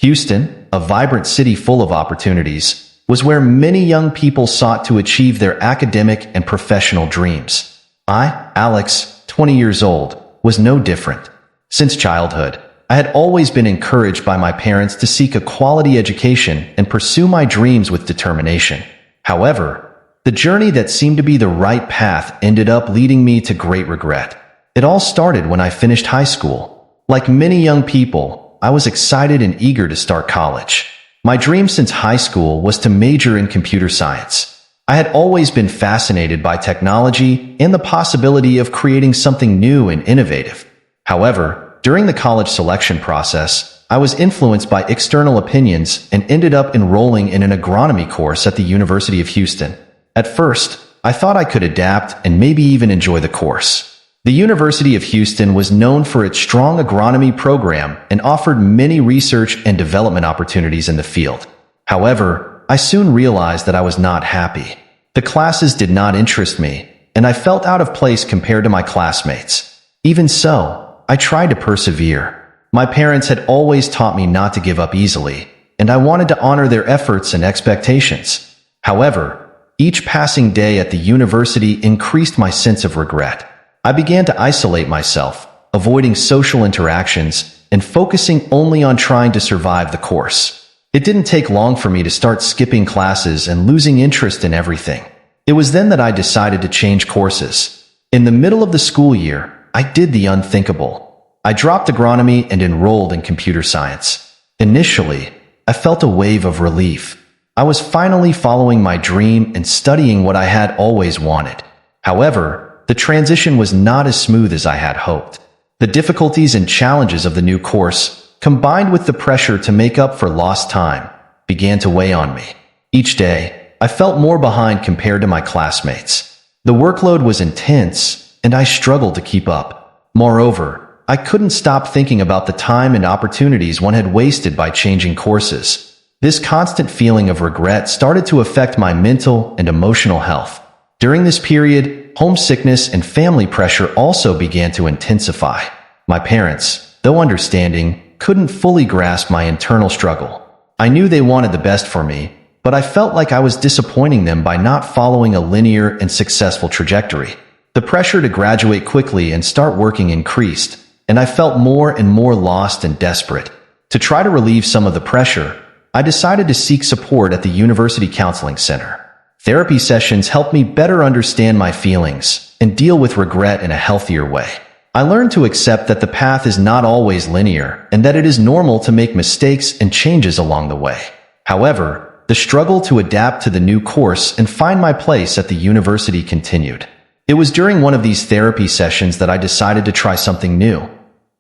Houston, a vibrant city full of opportunities, was where many young people sought to achieve their academic and professional dreams. I, Alex, 20 years old, was no different. Since childhood, I had always been encouraged by my parents to seek a quality education and pursue my dreams with determination. However, the journey that seemed to be the right path ended up leading me to great regret. It all started when I finished high school. Like many young people, I was excited and eager to start college. My dream since high school was to major in computer science. I had always been fascinated by technology and the possibility of creating something new and innovative. However, during the college selection process, I was influenced by external opinions and ended up enrolling in an agronomy course at the University of Houston. At first, I thought I could adapt and maybe even enjoy the course. The University of Houston was known for its strong agronomy program and offered many research and development opportunities in the field. However, I soon realized that I was not happy. The classes did not interest me, and I felt out of place compared to my classmates. Even so, I tried to persevere. My parents had always taught me not to give up easily, and I wanted to honor their efforts and expectations. However, each passing day at the university increased my sense of regret. I began to isolate myself, avoiding social interactions, and focusing only on trying to survive the course. It didn't take long for me to start skipping classes and losing interest in everything. It was then that I decided to change courses. In the middle of the school year, I did the unthinkable. I dropped agronomy and enrolled in computer science. Initially, I felt a wave of relief. I was finally following my dream and studying what I had always wanted. However, the transition was not as smooth as I had hoped. The difficulties and challenges of the new course, combined with the pressure to make up for lost time, began to weigh on me. Each day, I felt more behind compared to my classmates. The workload was intense, and I struggled to keep up. Moreover, I couldn't stop thinking about the time and opportunities one had wasted by changing courses. This constant feeling of regret started to affect my mental and emotional health. During this period, homesickness and family pressure also began to intensify. My parents, though understanding, couldn't fully grasp my internal struggle. I knew they wanted the best for me, but I felt like I was disappointing them by not following a linear and successful trajectory. The pressure to graduate quickly and start working increased, and I felt more and more lost and desperate. To try to relieve some of the pressure, I decided to seek support at the University Counseling Center. Therapy sessions helped me better understand my feelings and deal with regret in a healthier way. I learned to accept that the path is not always linear and that it is normal to make mistakes and changes along the way. However, the struggle to adapt to the new course and find my place at the university continued. It was during one of these therapy sessions that I decided to try something new.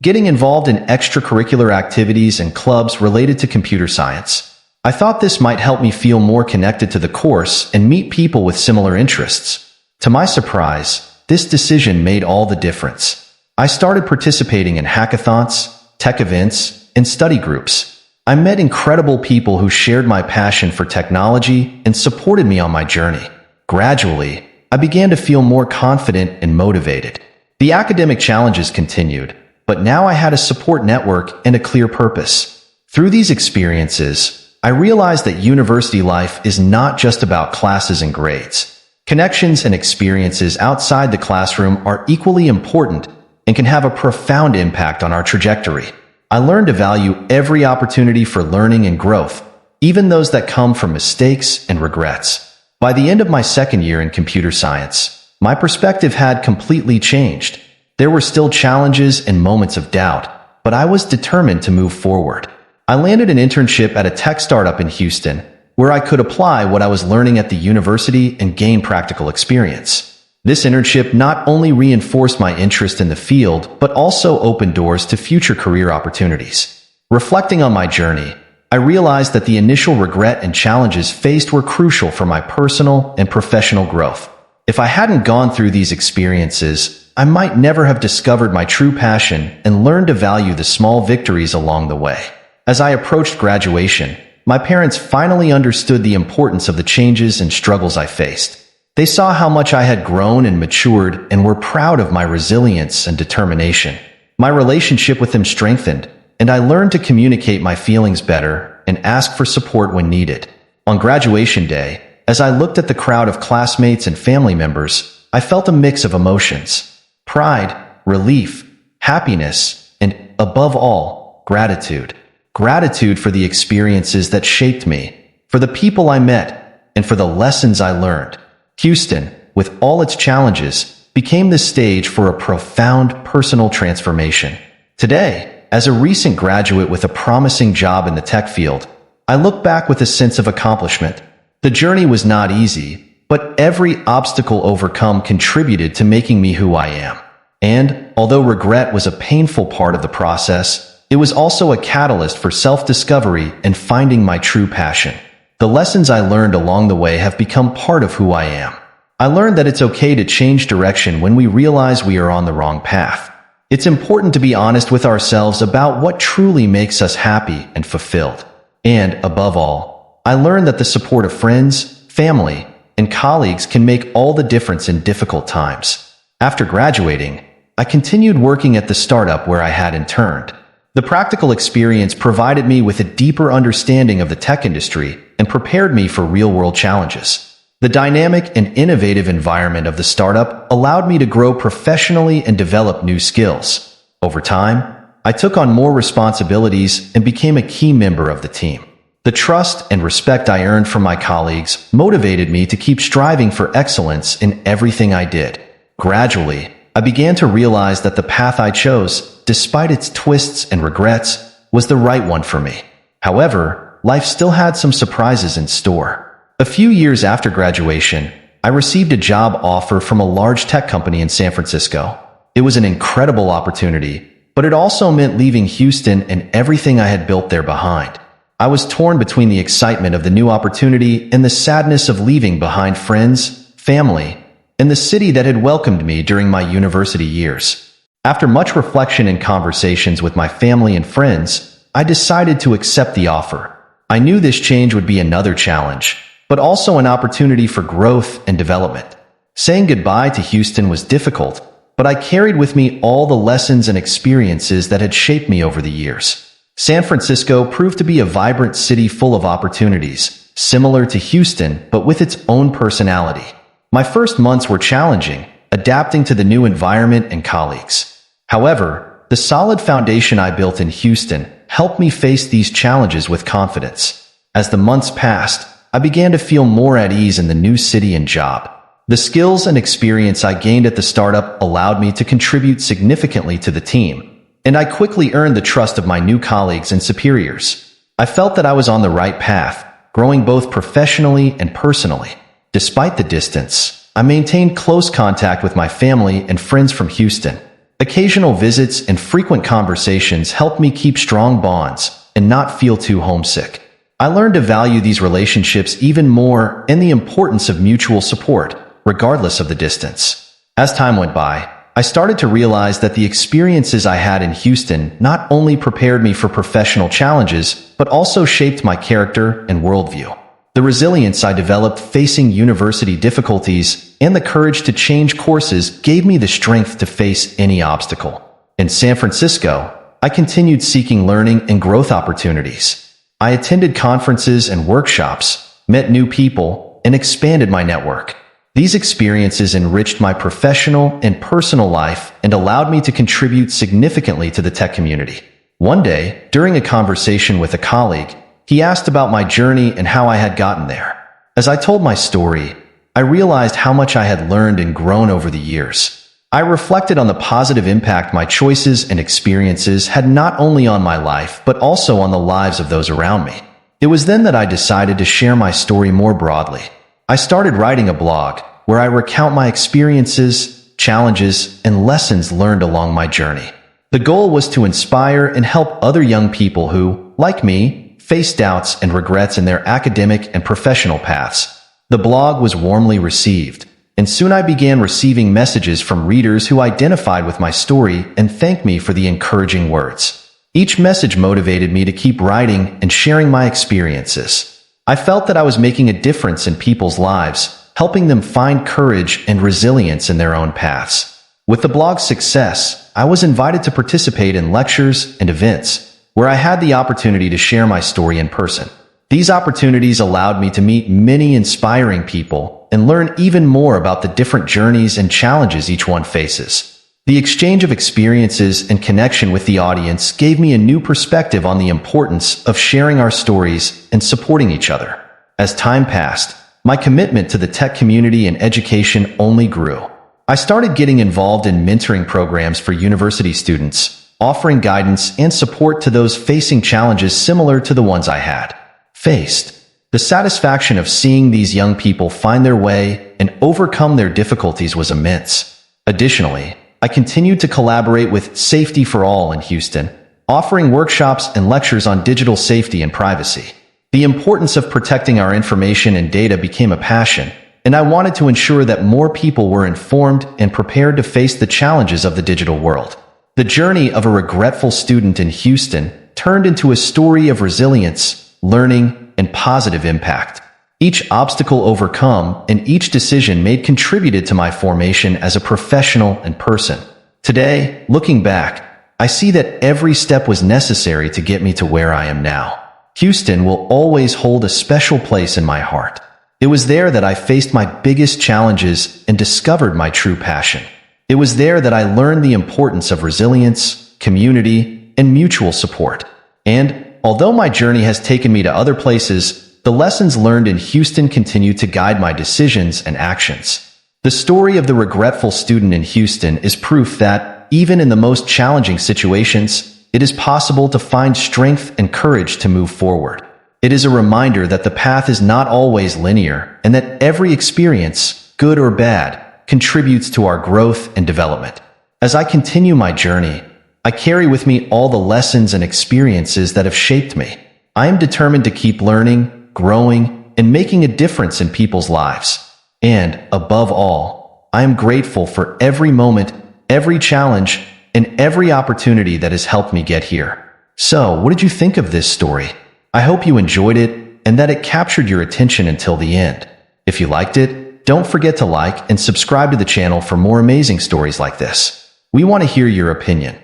Getting involved in extracurricular activities and clubs related to computer science. I thought this might help me feel more connected to the course and meet people with similar interests. To my surprise, this decision made all the difference. I started participating in hackathons, tech events, and study groups. I met incredible people who shared my passion for technology and supported me on my journey. Gradually, I began to feel more confident and motivated. The academic challenges continued, but now I had a support network and a clear purpose. Through these experiences, I realized that university life is not just about classes and grades. Connections and experiences outside the classroom are equally important and can have a profound impact on our trajectory. I learned to value every opportunity for learning and growth, even those that come from mistakes and regrets. By the end of my second year in computer science, my perspective had completely changed. There were still challenges and moments of doubt, but I was determined to move forward. I landed an internship at a tech startup in Houston, where I could apply what I was learning at the university and gain practical experience. This internship not only reinforced my interest in the field, but also opened doors to future career opportunities. Reflecting on my journey, I realized that the initial regret and challenges faced were crucial for my personal and professional growth. If I hadn't gone through these experiences, I might never have discovered my true passion and learned to value the small victories along the way. As I approached graduation, my parents finally understood the importance of the changes and struggles I faced. They saw how much I had grown and matured and were proud of my resilience and determination. My relationship with them strengthened, and I learned to communicate my feelings better and ask for support when needed. On graduation day, as I looked at the crowd of classmates and family members, I felt a mix of emotions: pride, relief, happiness, and, above all, gratitude. Gratitude for the experiences that shaped me, for the people I met, and for the lessons I learned. Houston, with all its challenges, became the stage for a profound personal transformation. Today, as a recent graduate with a promising job in the tech field, I look back with a sense of accomplishment. The journey was not easy, but every obstacle overcome contributed to making me who I am. And, although regret was a painful part of the process, it was also a catalyst for self-discovery and finding my true passion. The lessons I learned along the way have become part of who I am. I learned that it's okay to change direction when we realize we are on the wrong path. It's important to be honest with ourselves about what truly makes us happy and fulfilled. And, above all, I learned that the support of friends, family, and colleagues can make all the difference in difficult times. After graduating, I continued working at the startup where I had interned. The practical experience provided me with a deeper understanding of the tech industry and prepared me for real-world challenges. The dynamic and innovative environment of the startup allowed me to grow professionally and develop new skills. Over time, I took on more responsibilities and became a key member of the team. The trust and respect I earned from my colleagues motivated me to keep striving for excellence in everything I did. Gradually, I began to realize that the path I chose, despite its twists and regrets, was the right one for me. However, life still had some surprises in store. A few years after graduation, I received a job offer from a large tech company in San Francisco. It was an incredible opportunity, but it also meant leaving Houston and everything I had built there behind. I was torn between the excitement of the new opportunity and the sadness of leaving behind friends, family, and the city that had welcomed me during my university years. After much reflection and conversations with my family and friends, I decided to accept the offer. I knew this change would be another challenge, but also an opportunity for growth and development. Saying goodbye to Houston was difficult, but I carried with me all the lessons and experiences that had shaped me over the years. San Francisco proved to be a vibrant city full of opportunities, similar to Houston but with its own personality. My first months were challenging, adapting to the new environment and colleagues. However, the solid foundation I built in Houston helped me face these challenges with confidence. As the months passed, I began to feel more at ease in the new city and job. The skills and experience I gained at the startup allowed me to contribute significantly to the team, and I quickly earned the trust of my new colleagues and superiors. I felt that I was on the right path, growing both professionally and personally. Despite the distance, I maintained close contact with my family and friends from Houston. Occasional visits and frequent conversations helped me keep strong bonds and not feel too homesick. I learned to value these relationships even more and the importance of mutual support, regardless of the distance. As time went by, I started to realize that the experiences I had in Houston not only prepared me for professional challenges, but also shaped my character and worldview. The resilience I developed facing university difficulties and the courage to change courses gave me the strength to face any obstacle. In San Francisco, I continued seeking learning and growth opportunities. I attended conferences and workshops, met new people, and expanded my network. These experiences enriched my professional and personal life and allowed me to contribute significantly to the tech community. One day, during a conversation with a colleague, he asked about my journey and how I had gotten there. As I told my story, I realized how much I had learned and grown over the years. I reflected on the positive impact my choices and experiences had not only on my life, but also on the lives of those around me. It was then that I decided to share my story more broadly. I started writing a blog where I recount my experiences, challenges, and lessons learned along my journey. The goal was to inspire and help other young people who, like me, face doubts and regrets in their academic and professional paths. The blog was warmly received, and soon I began receiving messages from readers who identified with my story and thanked me for the encouraging words. Each message motivated me to keep writing and sharing my experiences. I felt that I was making a difference in people's lives, helping them find courage and resilience in their own paths. With the blog's success, I was invited to participate in lectures and events, where I had the opportunity to share my story in person. These opportunities allowed me to meet many inspiring people and learn even more about the different journeys and challenges each one faces. The exchange of experiences and connection with the audience gave me a new perspective on the importance of sharing our stories and supporting each other. As time passed, my commitment to the tech community and education only grew. I started getting involved in mentoring programs for university students, offering guidance and support to those facing challenges similar to the ones I had faced. The satisfaction of seeing these young people find their way and overcome their difficulties was immense. Additionally, I continued to collaborate with Safety for All in Houston, offering workshops and lectures on digital safety and privacy. The importance of protecting our information and data became a passion, and I wanted to ensure that more people were informed and prepared to face the challenges of the digital world. The journey of a regretful student in Houston turned into a story of resilience, learning, and positive impact. Each obstacle overcome and each decision made contributed to my formation as a professional and person. Today, looking back, I see that every step was necessary to get me to where I am now. Houston will always hold a special place in my heart. It was there that I faced my biggest challenges and discovered my true passion. It was there that I learned the importance of resilience, community, and mutual support. And although my journey has taken me to other places, the lessons learned in Houston continue to guide my decisions and actions. The story of the regretful student in Houston is proof that, even in the most challenging situations, it is possible to find strength and courage to move forward. It is a reminder that the path is not always linear and that every experience, good or bad, contributes to our growth and development. As I continue my journey, I carry with me all the lessons and experiences that have shaped me. I am determined to keep learning, growing, and making a difference in people's lives. And, above all, I am grateful for every moment, every challenge, and every opportunity that has helped me get here. So, what did you think of this story? I hope you enjoyed it and that it captured your attention until the end. If you liked it, don't forget to like and subscribe to the channel for more amazing stories like this. We want to hear your opinion.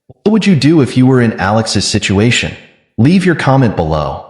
What would you do if you were in Alex's situation? Leave your comment below.